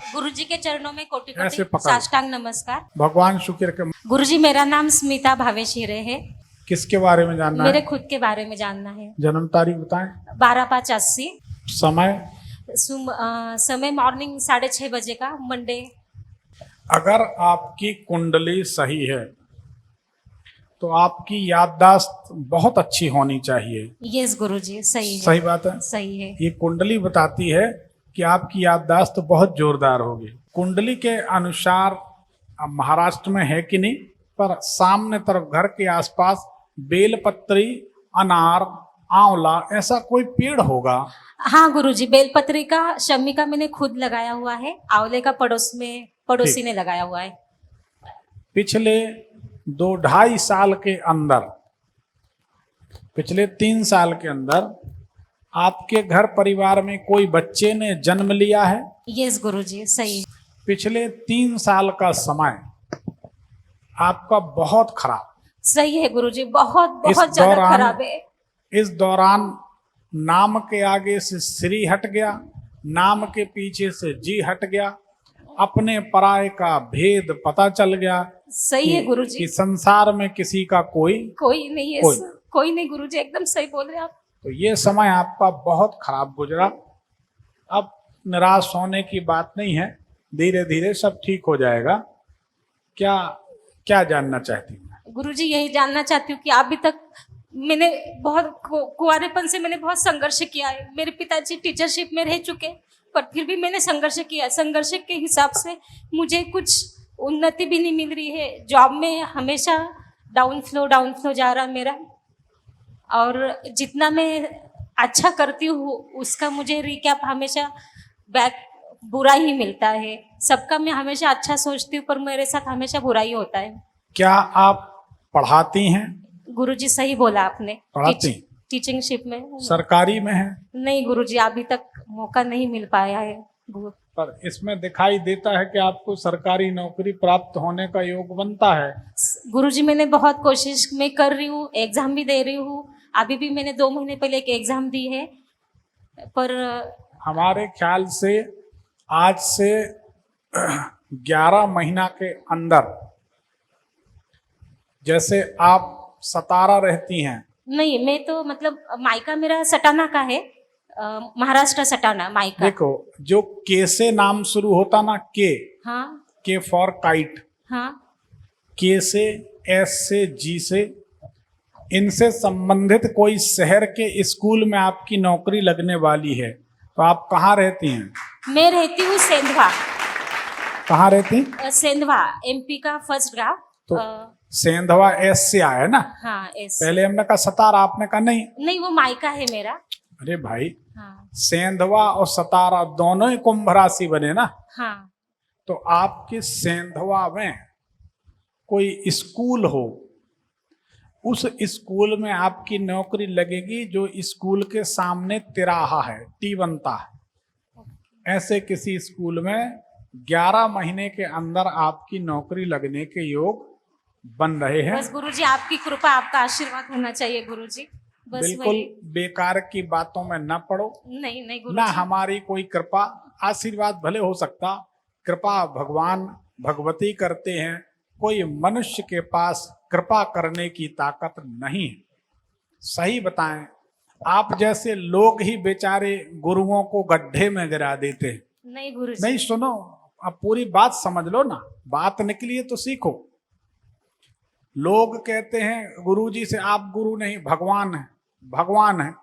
गुरुजी के चरणों में कोटि ऐसे कोटि पकड़। साष्टांग नमस्कार। भगवान शुक्र के। गुरुजी, मेरा नाम स्मिता भावेश हिरे है। किसके बारे में जानना मेरे है? खुद के बारे में जानना है। जन्म तारीख बताएं। 12/5/80। समय? समय मॉर्निंग 6:30 बजे का, मंडे। अगर आपकी कुंडली सही है तो आपकी याददाश्त बहुत अच्छी होनी चाहिए। यस गुरुजी, सही है। सही बात है। सही है। ये कुंडली बताती है कि आपकी याददाश्त बहुत जोरदार होगी। कुंडली के अनुसार अब महाराष्ट्र में है कि नहीं, पर सामने तरफ घर के आसपास बेलपत्री, अनार, आंवला ऐसा कोई पेड़ होगा। हाँ गुरुजी, बेलपत्री का, शम्मी का मैंने खुद लगाया हुआ है। आंवले का पड़ोसी ठीक। ने लगाया हुआ है। पिछले 2-2.5 साल के अंदर, पिछले 3 साल के अंदर आपके घर परिवार में कोई बच्चे ने जन्म लिया है? यस गुरुजी, सही। पिछले 3 साल का समय आपका बहुत खराब। सही है गुरुजी, बहुत इस बहुत ज्यादा दौरान- खराब है। इस दौरान नाम के आगे से श्री हट गया, नाम के पीछे से जी हट गया, अपने पराये का भेद पता चल गया। सही है गुरुजी। कि संसार में किसी का कोई नहीं है। कोई। कोई नहीं गुरुजी, एकदम सही बोल रहे हैं आप। तो ये समय आपका बहुत खराब गुजरा। अब निराश होने की बात नहीं है, धीरे धीरे सब ठीक हो जाएगा। क्या क्या जानना चाहती हैं? गुरुजी, यही जानना चाहती हूँ कि अभी तक मैंने बहुत कुंवारेपन से मैंने बहुत संघर्ष किया है। मेरे पिताजी टीचरशिप में रह चुके, पर फिर भी मैंने संघर्ष किया। संघर्ष के हिसाब से मुझे कुछ उन्नति भी नहीं मिल रही है। जॉब में हमेशा डाउन फ्लो जा रहा मेरा, और जितना मैं अच्छा करती हूँ उसका मुझे रिकैप हमेशा बैक बुरा ही मिलता है। सबका मैं हमेशा अच्छा सोचती हूँ, पर मेरे साथ हमेशा बुरा ही होता है। क्या आप पढ़ाती हैं? गुरुजी, सही बोला आपने। पढ़ाती? टीचिंगशिप में। सरकारी में है? नहीं गुरुजी, अभी तक मौका नहीं मिल पाया है। पर इसमें दिखाई देता है कि आपको सरकारी नौकरी प्राप्त होने का योग बनता है। गुरुजी, मैंने बहुत कोशिश मैं कर रही हूँ, एग्जाम भी दे रही हूँ। अभी भी मैंने 2 महीने पहले एक एग्जाम दी है, पर हमारे ख्याल से आज से 11 महीना के अंदर, जैसे आप सतारा रहती हैं। नहीं, मैं तो मतलब मायका मेरा सटाना का है, महाराष्ट्र सटाना मायका। देखो, जो के से नाम शुरू होता ना, के, हाँ के फॉर काइट, हाँ। के से, एस से, जी से, इनसे संबंधित कोई शहर के स्कूल में आपकी नौकरी लगने वाली है। तो आप कहाँ रहती हैं? मैं रहती हूँ सेंधवा। कहाँ रहती? सेंधवा, एमपी का फर्स्ट गांव। तो सेंधवा एस से आया है ना? हाँ, एस। पहले हमने कहा सतारा, आपने कहा नहीं। नहीं, वो मायका है मेरा। अरे भाई, हाँ सेंधवा और सतारा दोनों ही कुंभ राशि बने ना। हाँ। तो आपके सेंधवा में कोई स्कूल हो, उस स्कूल में आपकी नौकरी लगेगी जो स्कूल के सामने तिराहा है, टी बनता है, ऐसे किसी स्कूल में 11 महीने के अंदर आपकी नौकरी लगने के योग बन रहे हैं। बस गुरुजी, आपकी कृपा, आपका आशीर्वाद होना चाहिए गुरुजी। बस बिल्कुल बेकार की बातों में न पड़ो। नहीं ना गुरुजी। हमारी कोई कृपा, आशीर्वाद भले हो सकता, कृपा भगवान भगवती करते हैं। कोई मनुष्य के पास कृपा करने की ताकत नहीं है। सही बताएं, आप जैसे लोग ही बेचारे गुरुओं को गड्ढे में गिरा देते हैं। नहीं गुरुजी। नहीं, सुनो, अब पूरी बात समझ लो ना, बात निकली है तो सीखो। लोग कहते हैं गुरुजी से, आप गुरु नहीं, भगवान है, भगवान है।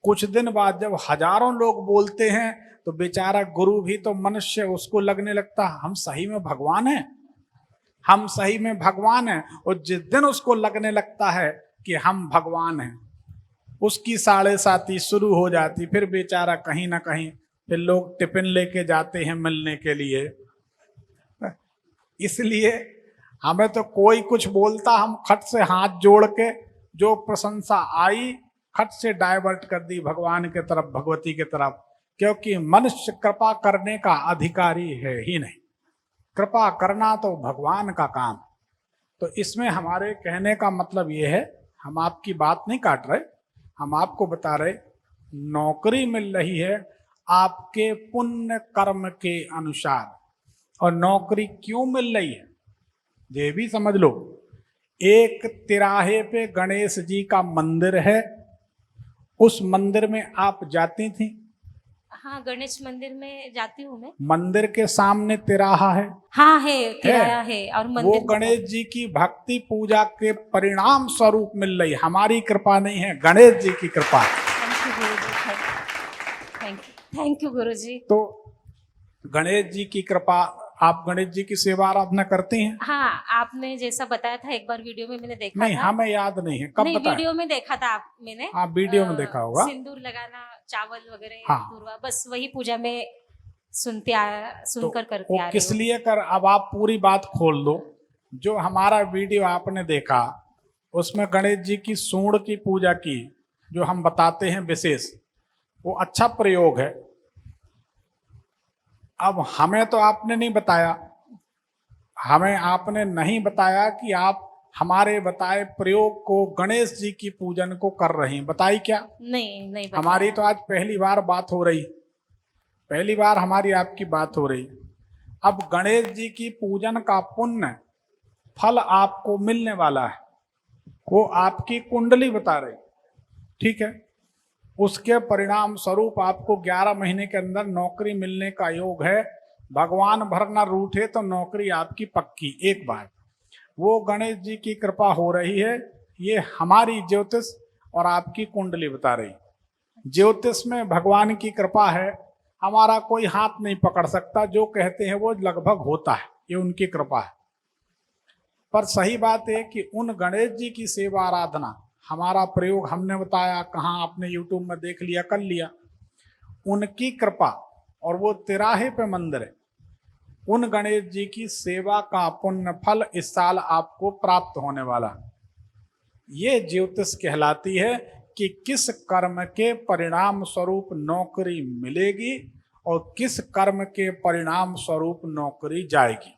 कुछ दिन बाद जब हजारों लोग बोलते हैं तो बेचारा गुरु भी तो मनुष्य, उसको लगने लगता हम सही में भगवान हैं, हम सही में भगवान हैं। और जिस दिन उसको लगने लगता है कि हम भगवान हैं, उसकी 7:30 शुरू हो जाती। फिर बेचारा कहीं ना कहीं, फिर लोग टिफिन लेके जाते हैं मिलने के लिए। इसलिए हमें तो कोई कुछ बोलता, हम खट से हाथ जोड़ के, जो प्रशंसा आई खट से डाइवर्ट कर दी भगवान के तरफ, भगवती के तरफ। क्योंकि मनुष्य कृपा करने का अधिकारी है ही नहीं, कृपा करना तो भगवान का काम। तो इसमें हमारे कहने का मतलब ये है, हम आपकी बात नहीं काट रहे, हम आपको बता रहे नौकरी मिल रही है आपके पुण्य कर्म के अनुसार। और नौकरी क्यों मिल रही है ये भी समझ लो। एक तिराहे पे गणेश जी का मंदिर है, उस मंदिर में आप जाती थी? हाँ, गणेश मंदिर में जाती हूँ मैं। मंदिर के सामने तिराहा है। हाँ है, किराया है और वो मंदिर गणेश जी की भक्ति पूजा के परिणाम स्वरूप मिल रही, हमारी कृपा नहीं है, गणेश जी की कृपा है। Thank you Guru ji, thank you गुरु जी। तो गणेश जी की कृपा, आप गणेश जी की सेवा आराधना करती हैं? हाँ, आपने जैसा बताया था एक बार वीडियो में मैंने देखा नहीं, था। हमें याद नहीं है कब नहीं, बताया। वीडियो में देखा था मैंने। हाँ, वीडियो में देखा होगा। सिंदूर लगाना, चावल वगैरह, हाँ। दूर्वा, बस वही पूजा में सुनकर करते वो आ रही किस हूँ। लिए कर, अब आप पूरी बात खोल दो। जो हमारा वीडियो आपने देखा उसमें गणेश जी की सूंड की पूजा की, जो हम बताते हैं विशेष, वो अच्छा प्रयोग है। अब हमें तो आपने नहीं बताया, हमें आपने नहीं बताया कि आप हमारे बताए प्रयोग को, गणेश जी की पूजन को कर रही हैं। बताई क्या? नहीं बताया। हमारी तो आज पहली बार बात हो रही, पहली बार हमारी आपकी बात हो रही। अब गणेश जी की पूजन का पुण्य फल आपको मिलने वाला है, वो आपकी कुंडली बता रही, ठीक है। उसके परिणाम स्वरूप आपको 11 महीने के अंदर नौकरी मिलने का योग है। भगवान भर ना रूठे तो नौकरी आपकी पक्की एक बार। वो गणेश जी की कृपा हो रही है, ये हमारी ज्योतिष और आपकी कुंडली बता रही। ज्योतिष में भगवान की कृपा है, हमारा कोई हाथ नहीं पकड़ सकता, जो कहते हैं वो लगभग होता है, ये उनकी कृपा है। पर सही बात है कि उन गणेश जी की सेवा आराधना, हमारा प्रयोग हमने बताया, कहाँ आपने यूट्यूब में देख लिया, कर लिया, उनकी कृपा, और वो तिराहे पे मंदिर है, उन गणेश जी की सेवा का पुण्य फल इस साल आपको प्राप्त होने वाला। ये ज्योतिष कहलाती है कि किस कर्म के परिणाम स्वरूप नौकरी मिलेगी और किस कर्म के परिणाम स्वरूप नौकरी जाएगी।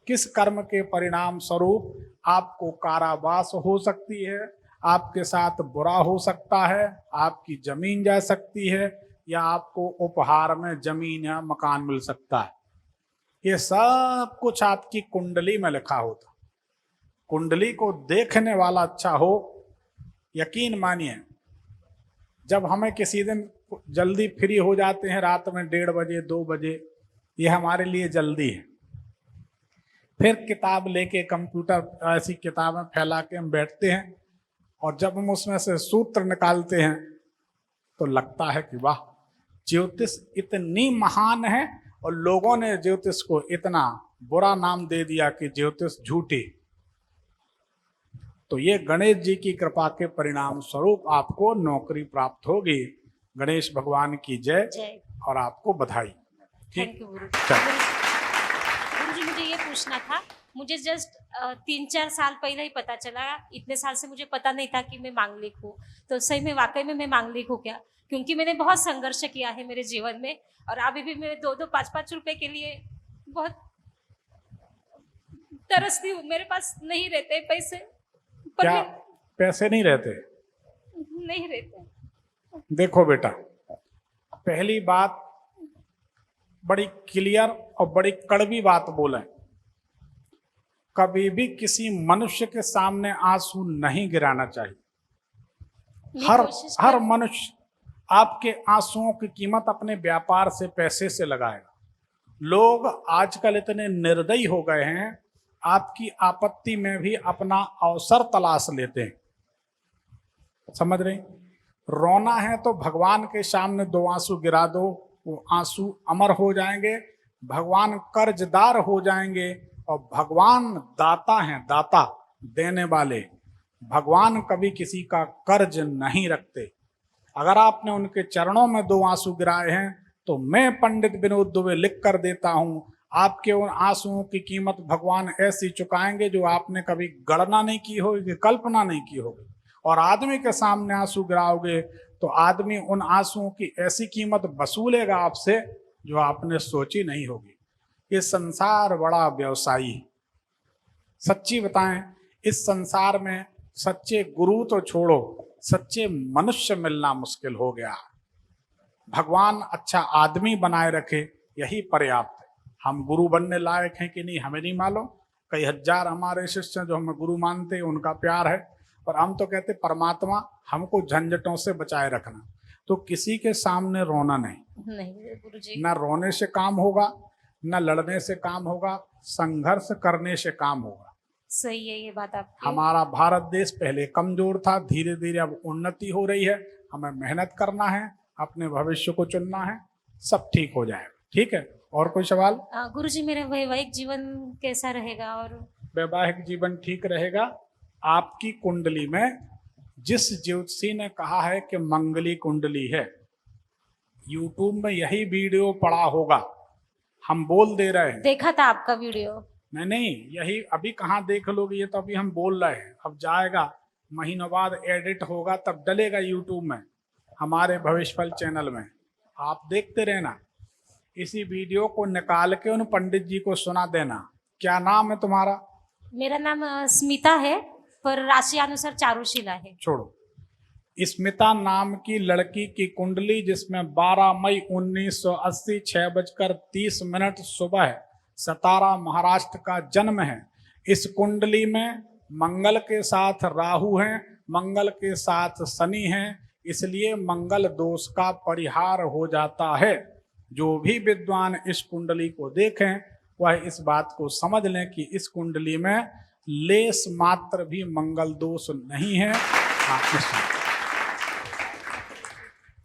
किस कर्म के परिणाम स्वरूप आपको कारावास हो सकती है, आपके साथ बुरा हो सकता है, आपकी जमीन जा सकती है, या आपको उपहार में जमीन या मकान मिल सकता है। ये सब कुछ आपकी कुंडली में लिखा होता। कुंडली को देखने वाला अच्छा हो, यकीन मानिए, जब हमें किसी दिन जल्दी फ्री हो जाते हैं रात में 1:30 बजे 2 बजे, ये हमारे लिए जल्दी है। फिर किताब लेके, कंप्यूटर ऐसी किताबें फैला के हम बैठते हैं, और जब हम उसमें से सूत्र निकालते हैं तो लगता है कि वाह, ज्योतिष इतनी महान है, और लोगों ने ज्योतिष को इतना बुरा नाम दे दिया कि ज्योतिष झूठी। तो ये गणेश जी की कृपा के परिणाम स्वरूप आपको नौकरी प्राप्त होगी। गणेश भगवान की जय, जय। और आपको बधाई। थैंक यू गुरु चलो। जी, मुझे ये पूछना था, मुझे जस्ट 3-4 साल पहले ही पता चला, इतने साल से मुझे पता नहीं था कि मैं मांगलिक हूँ। तो सही में वाकई में मैं मांगलिक हूँ क्या? क्योंकि मैंने बहुत संघर्ष किया है मेरे जीवन में, और अभी भी मैं 2-2, 5-5 रुपए के लिए बहुत तरसती हूँ। मेरे पास नहीं रहते पैसे, पर क्या पैसे नहीं रहते? नहीं रहते। देखो बेटा, पहली बात बड़ी क्लियर और बड़ी कड़वी बात बोले, कभी भी किसी मनुष्य के सामने आंसू नहीं गिराना चाहिए। हर मनुष्य आपके आंसुओं की कीमत अपने व्यापार से, पैसे से लगाएगा। लोग आजकल इतने निर्दयी हो गए हैं, आपकी आपत्ति में भी अपना अवसर तलाश लेते हैं। समझ रहे? रोना है तो भगवान के सामने 2 आंसू गिरा दो, वो आंसू अमर हो जाएंगे, भगवान कर्जदार हो जाएंगे। और भगवान दाता हैं, दाता देने वाले। भगवान कभी किसी का कर्ज नहीं रखते। अगर आपने उनके चरणों में 2 आंसू गिराए हैं तो मैं पंडित विनोद दुबे लिख कर देता हूं, आपके उन आंसुओं की कीमत भगवान ऐसी चुकाएंगे जो आपने कभी गणना नहीं की होगी, कल्पना नहीं की होगी। और आदमी के सामने आंसू गिराओगे तो आदमी उन आंसुओं की ऐसी कीमत वसूलेगा आपसे जो आपने सोची नहीं होगी। ये संसार बड़ा व्यवसायी है। सच्ची बताएं, इस संसार में सच्चे गुरु तो छोड़ो, सच्चे मनुष्य मिलना मुश्किल हो गया। भगवान अच्छा आदमी बनाए रखे, यही पर्याप्त है। हम गुरु बनने लायक हैं कि नहीं हमें नहीं मालूम। कई हजार हमारे शिष्य हैं जो हमें गुरु मानते हैं, उनका प्यार है, पर हम तो कहते परमात्मा हमको झंझटों से बचाए रखना। तो किसी के सामने रोना नहीं, नहीं गुरुजी। ना रोने से काम होगा, ना लड़ने से काम होगा, संघर्ष करने से काम होगा। सही है ये बात आपकी। हमारा भारत देश पहले कमजोर था, धीरे धीरे अब उन्नति हो रही है। हमें मेहनत करना है, अपने भविष्य को चुनना है, सब ठीक हो जाएगा। ठीक है, और कोई सवाल? गुरुजी मेरा वैवाहिक जीवन कैसा रहेगा? और वैवाहिक जीवन ठीक रहेगा। आपकी कुंडली में जिस ज्योतिषी ने कहा है कि मंगली कुंडली है, यूट्यूब में यही वीडियो पड़ा होगा, हम बोल दे रहे हैं। देखा था आपका वीडियो। नहीं, यही अभी कहाँ देख लोगे, ये तो अभी हम बोल रहे हैं। अब जाएगा महीनों बाद एडिट होगा, तब डलेगा यूट्यूब में, हमारे भविष्यफल चैनल में, आप देखते रहना। इसी वीडियो को निकाल के उन पंडित जी को सुना देना। क्या नाम है तुम्हारा? मेरा नाम स्मिता है, पर राशि अनुसार चारुशिला है। छोड़ो। स्मिता नाम की लड़की की कुंडली, जिसमें 12 मई 1980 6:30 सुबह सतारा महाराष्ट्र का जन्म है। इस कुंडली में मंगल के साथ राहु हैं, मंगल के साथ शनि हैं, इसलिए मंगल दोष का परिहार हो जाता है। जो भी विद्वान इस कुंडली को देखें वह इस बात को समझ लें कि इस कुंडली में लेस मात्र भी मंगल दोष नहीं है।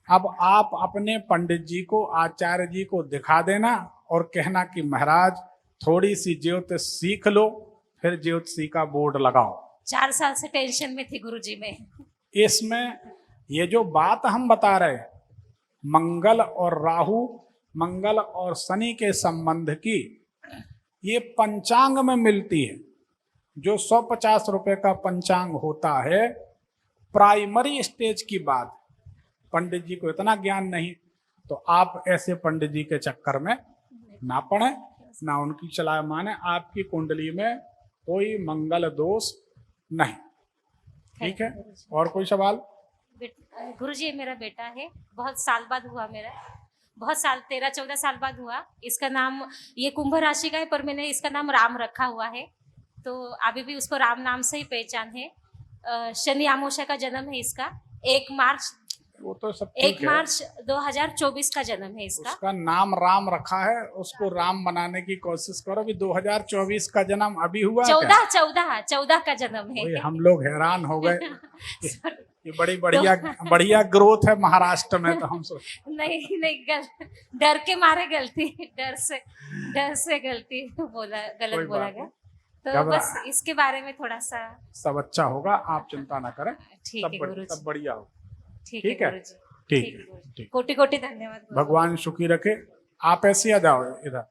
अब आप अपने पंडित जी को, आचार्य जी को दिखा देना और कहना कि महाराज थोड़ी सी ज्योतिष सीख लो, फिर ज्योतिषी का बोर्ड लगाओ। 4 साल से टेंशन में थी गुरुजी में। इसमें ये जो बात हम बता रहे, मंगल और राहु, मंगल और शनि के संबंध की, ये पंचांग में मिलती है। जो 150 रुपए का पंचांग होता है, प्राइमरी स्टेज की बात। पंडित जी को इतना ज्ञान नहीं, तो आप ऐसे पंडित जी के चक्कर में ना पड़े, ना उनकी सलाह माने। आपकी कुंडली में कोई मंगल दोष नहीं। ठीक है, और कोई सवाल? गुरुजी मेरा बेटा है, बहुत साल बाद हुआ मेरा, बहुत साल 13-14 साल बाद हुआ। इसका नाम, ये कुंभ राशि का है, पर मैंने इसका नाम राम रखा हुआ है, तो अभी भी उसको राम नाम से ही पहचान है। शनि अमावस्या का जन्म है इसका। 1 मार्च, वो तो सब 1 मार्च 2024 का जन्म है इसका। उसका नाम राम रखा है, उसको राम बनाने की कोशिश करो। अभी 2024 का जन्म अभी हुआ। 14 का जन्म है। हम लोग हैरान हो गए। ये बड़ी बढ़िया ग्रोथ है महाराष्ट्र में, तो हम नहीं डर के मारे गलती, डर से गलती गलत बोला गया, तो बस इसके बारे में थोड़ा सा। सब अच्छा होगा, आप चिंता ना करें। ठीक है गुरुजी, सब बढ़िया हो। ठीक है गुरुजी, ठीक। कोटि कोटि धन्यवाद। भगवान सुखी रखे। आप ऐसे आ जाओ इधर।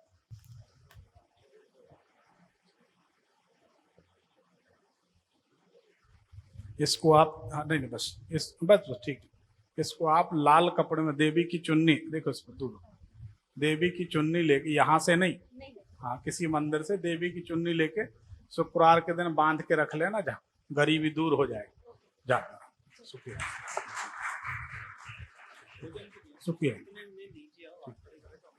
इसको आप, नहीं बस ठीक। इसको आप लाल कपड़े में, देवी की चुन्नी, देखो इस पर दूर, देवी की चुन्नी लेके, यहाँ से नहीं, हाँ किसी मंदिर से देवी की चुन्नी लेके शुक्रवार के दिन बांध के रख लेना, जहाँ गरीबी दूर हो जाएगी। जा सुखी सुखी।